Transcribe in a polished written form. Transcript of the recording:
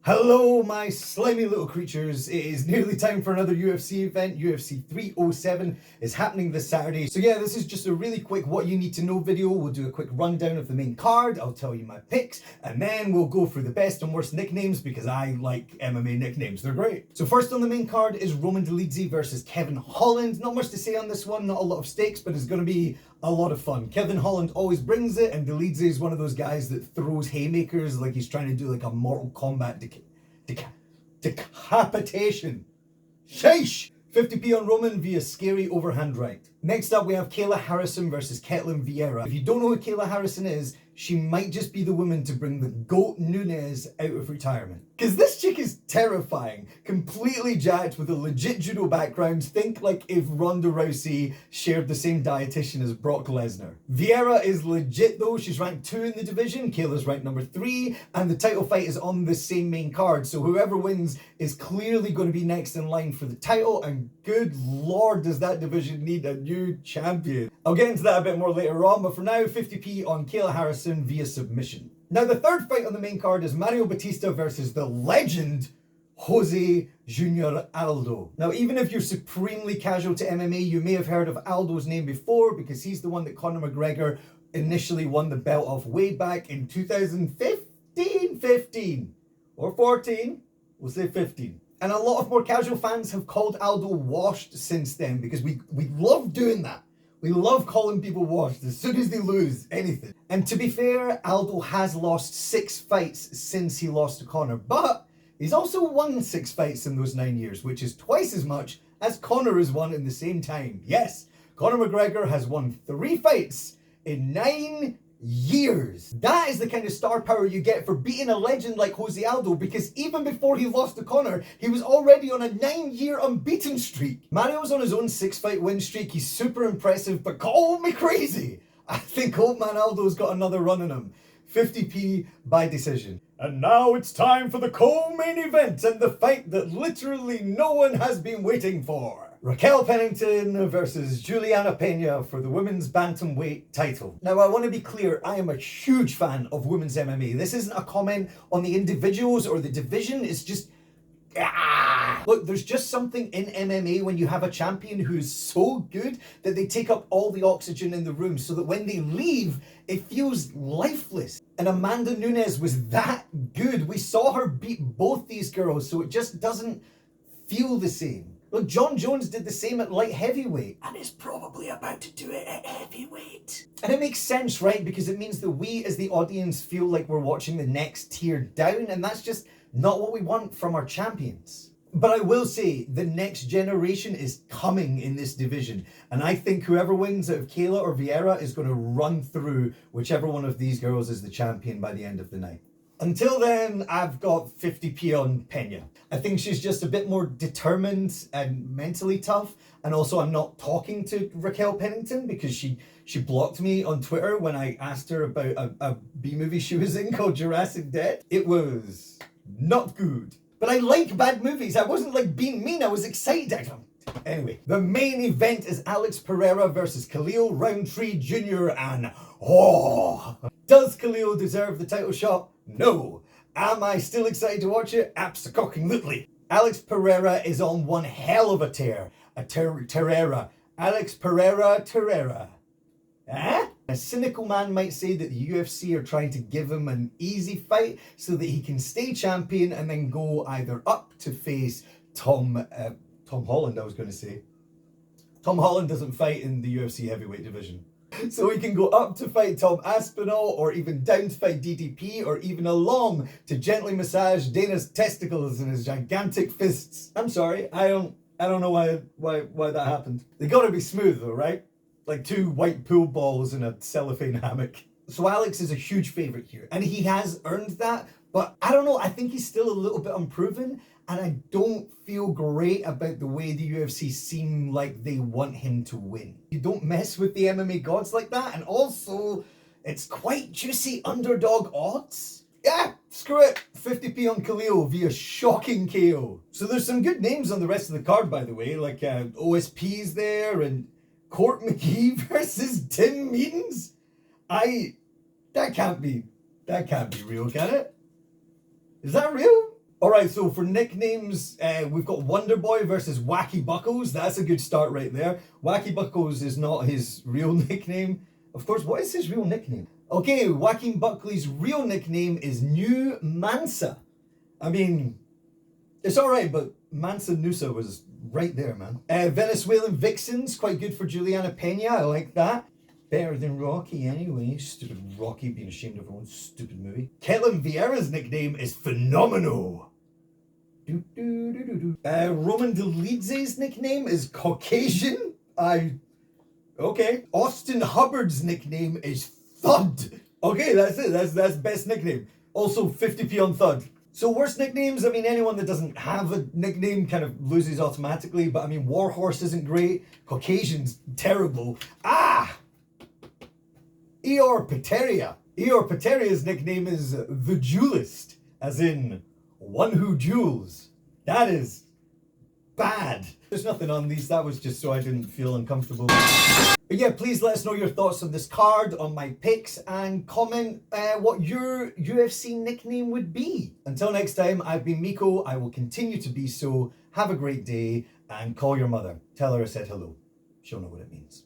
Hello, my slimy little creatures. It is nearly time for another UFC event. UFC 307 is happening this Saturday. So yeah, this is just a really quick what you need to know video. We'll do a quick rundown of the main card. I'll tell you my picks, and then we'll go through the best and worst nicknames because I like MMA nicknames. They're great. So first on the main card is Roman Dolidze versus Kevin Holland. Not much to say on this one, not a lot of stakes, but it's going to be a lot of fun. Kevin Holland always brings it, and Dolidze is one of those guys that throws haymakers like he's trying to do like a Mortal Kombat decapitation. Sheesh! 50p on Roman via scary overhand right. Next up, we have Kayla Harrison versus Ketlen Vieira. If you don't know who Kayla Harrison is, she might just be the woman to bring the GOAT Nunes out of retirement. Because this chick is terrifying. Completely jacked with a legit judo background. Think like if Ronda Rousey shared the same dietitian as Brock Lesnar. Vieira is legit though. She's ranked 2 in the division. Kayla's ranked number 3. And the title fight is on the same main card. So whoever wins is clearly going to be next in line for the title. And good lord, does that division need a new champion. I'll get into that a bit more later on. But for now, 50p on Kayla Harrison via submission. Now the third fight on the main card is Mario Batista versus the legend Jose Junior Aldo. Now even if you're supremely casual to MMA, you may have heard of Aldo's name before because he's the one that Conor McGregor initially won the belt off way back in 2015 or 14, we'll say 15. And a lot of more casual fans have called Aldo washed since then because we love doing that. We love calling people washed as soon as they lose anything. And to be fair, Aldo has lost 6 fights since he lost to Conor, but he's also won 6 fights in those 9 years, which is twice as much as Conor has won in the same time. Yes, Conor McGregor has won 3 fights in 9 years. That is the kind of star power you get for beating a legend like Jose Aldo, because even before he lost to Conor, he was already on a 9-year unbeaten streak. Mario's on his own 6-fight win streak. He's super impressive, but call me crazy, I think old man Aldo's got another run in him. 50p by decision. And now it's time for the co-main event and the fight that literally no one has been waiting for. Raquel Pennington versus Juliana Pena for the women's bantamweight title. Now I want to be clear, I am a huge fan of women's MMA. This isn't a comment on the individuals or the division, it's just... Look, there's just something in MMA when you have a champion who's so good that they take up all the oxygen in the room so that when they leave, it feels lifeless. And Amanda Nunes was that good. We saw her beat both these girls, so it just doesn't feel the same. Look, John Jones did the same at light heavyweight and is probably about to do it at heavyweight. And it makes sense, right? Because it means that we as the audience feel like we're watching the next tier down, and that's just not what we want from our champions. But I will say, the next generation is coming in this division. And I think whoever wins out of Kayla or Vieira is going to run through whichever one of these girls is the champion by the end of the night. Until then, I've got 50p on Pena. I think she's just a bit more determined and mentally tough. And also I'm not talking to Raquel Pennington because she blocked me on Twitter when I asked her about a B-movie she was in called Jurassic Dead. It was not good. But I like bad movies. I wasn't like being mean, I was excited. Anyway, the main event is Alex Pereira versus Khalil Roundtree Jr. and does Khalil deserve the title shot? No. Am I still excited to watch it? Absolutely. Alex Pereira is on one hell of a tear. Alex Pereira. Eh? A cynical man might say that the UFC are trying to give him an easy fight so that he can stay champion and then go either up to face Tom Holland, I was going to say. Tom Holland doesn't fight in the UFC heavyweight division. So he can go up to fight Tom Aspinall, or even down to fight DDP, or even along to gently massage Dana's testicles in his gigantic fists. I'm sorry, I don't know why that happened. They gotta be smooth though, right? Like 2 white pool balls in a cellophane hammock. So Alex is a huge favourite here, and he has earned that, but I don't know, I think he's still a little bit unproven, and I don't feel great about the way the UFC seem like they want him to win. You don't mess with the MMA gods like that, and also, it's quite juicy underdog odds. Yeah, screw it. 50p on Khalil via shocking KO. So there's some good names on the rest of the card, by the way, like OSP's there, and Court McGee versus Tim Means. That can't be real, can it? Is that real? All right, so for nicknames, we've got Wonder Boy versus Wacky Buckles. That's a good start right there. Wacky Buckles is not his real nickname. Of course, what is his real nickname? Okay, Joaquin Buckley's real nickname is New Mansa. I mean, it's all right, but Mansa Nusa was right there, man. Venezuelan Vixens, quite good for Juliana Pena. I like that. Better than Rocky anyway. Stupid Rocky being ashamed of her own stupid movie. Ketlin Vieira's nickname is Phenomenal. Roman DeLeedze's nickname is Caucasian. Okay. Austin Hubbard's nickname is Thud. Okay, that's it. That's best nickname. Also 50p on Thud. So worst nicknames, I mean, anyone that doesn't have a nickname kind of loses automatically. But I mean, Warhorse isn't great. Caucasian's terrible. Eeyore Pateria. Eeyore Pateria's nickname is The Duelist, as in one who duels. That is bad. There's nothing on these, that was just so I didn't feel uncomfortable. But yeah, please let us know your thoughts on this card, on my picks, and comment what your UFC nickname would be. Until next time, I've been Miko. I will continue to be so. Have a great day, and call your mother. Tell her I said hello. She'll know what it means.